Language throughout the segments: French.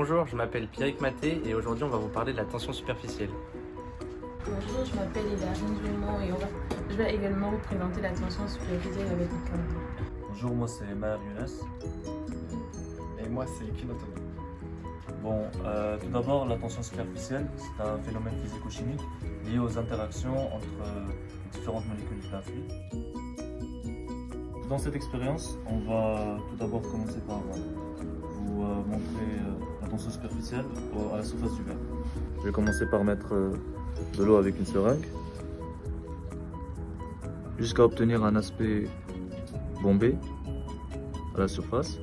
Bonjour, je m'appelle Pierrick Maté et aujourd'hui on va vous parler de la tension superficielle. Bonjour, je m'appelle Hilarine Dumont et je vais également vous présenter la tension superficielle avec le carbone. Bonjour, moi c'est Maher Younes. Et moi, c'est Kinotoni. Bon, tout d'abord, la tension superficielle, c'est un phénomène physico-chimique lié aux interactions entre les différentes molécules d'un fluide. Dans cette expérience, on va tout d'abord commencer par vous montrer la tension superficielle à la surface du verre. Je vais commencer par mettre de l'eau avec une seringue jusqu'à obtenir un aspect bombé à la surface.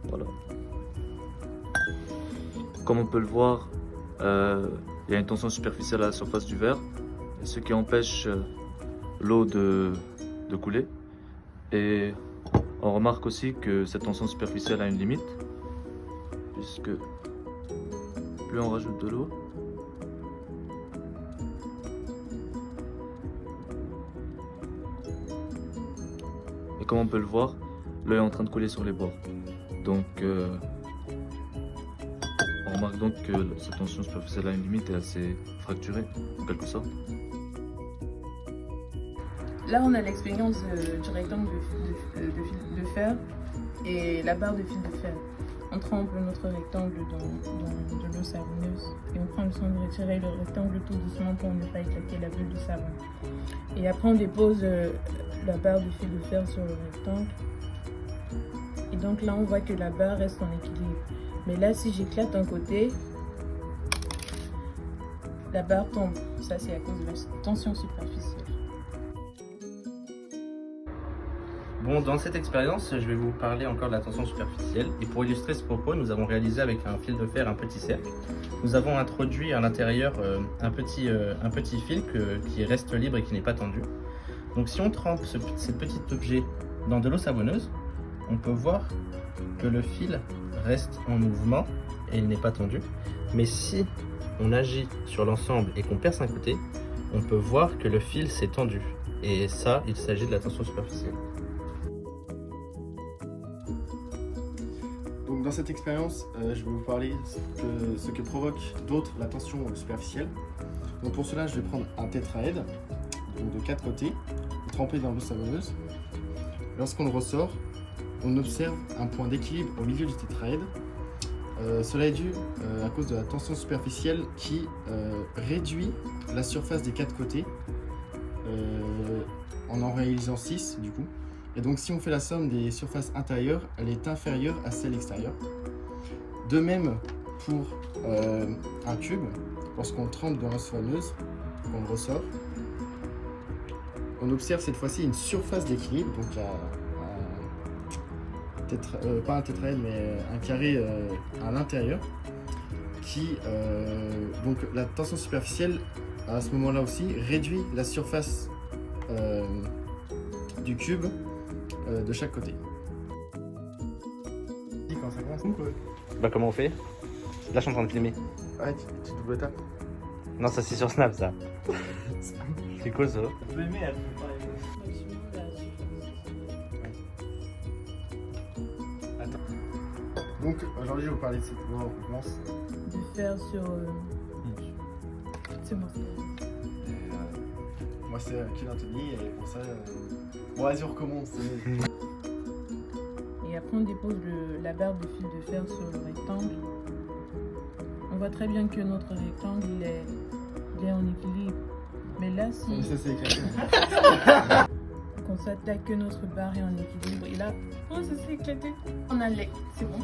Voilà. Comme on peut le voir, il y a une tension superficielle à la surface du verre, ce qui empêche l'eau de couler. Et on remarque aussi que cette tension superficielle a une limite, puisque plus on rajoute de l'eau, et comme on peut le voir, l'eau est en train de couler sur les bords. Donc on remarque donc que cette tension superficielle a une limite et assez fracturée en quelque sorte. Là, on a l'expérience du rectangle de fil de fer et la barre de fil de fer. On trempe notre rectangle dans de l'eau savonneuse et on prend le soin de retirer le rectangle tout doucement pour ne pas éclater la bulle de savon. Et après, on dépose la barre de fil de fer sur le rectangle. Et donc là, on voit que la barre reste en équilibre. Mais là, si j'éclate un côté, la barre tombe. Ça, c'est à cause de la tension superficielle. Bon, dans cette expérience, je vais vous parler encore de la tension superficielle et pour illustrer ce propos, nous avons réalisé avec un fil de fer un petit cercle. Nous avons introduit à l'intérieur un petit fil qui reste libre et qui n'est pas tendu. Donc si on trempe ce petit objet dans de l'eau savonneuse, on peut voir que le fil reste en mouvement et il n'est pas tendu. Mais si on agit sur l'ensemble et qu'on perce un côté, on peut voir que le fil s'est tendu. Et ça, il s'agit de la tension superficielle. Donc, dans cette expérience, je vais vous parler de ce que provoque d'autres la tension superficielle. Donc, pour cela, je vais prendre un tétraède donc de 4 côtés, trempé dans l'eau savonneuse. Lorsqu'on le ressort, on observe un point d'équilibre au milieu du tétraède. Cela est dû à cause de la tension superficielle qui réduit la surface des 4 côtés en réalisant 6 du coup. Et donc si on fait la somme des surfaces intérieures, elle est inférieure à celle extérieure. De même pour un cube, lorsqu'on le trempe dans l'eau savonneuse, on le ressort, on observe cette fois-ci une surface d'équilibre, donc pas un tétraède mais un carré à l'intérieur, qui donc la tension superficielle à ce moment-là aussi réduit la surface du cube de chaque côté. Quand ça commence, quoi. Bah comment on fait? Là je suis en train de filmer. Ouais, tu double tapes. Non, ça c'est sur Snap ça. C'est quoi ça? Donc aujourd'hui je vais vous parler de cette loi, on commence. De faire sur... C'est moi. Moi c'est Kinotoni et pour ça... Bon vas-y on recommence. Et après, on dépose la barre de fil de fer sur le rectangle. On voit très bien que notre rectangle il est en équilibre. Mais là, si Ça c'est éclaté. on s'attaque que notre barre est en équilibre, et là, oh, ça s'est éclaté. On a c'est bon.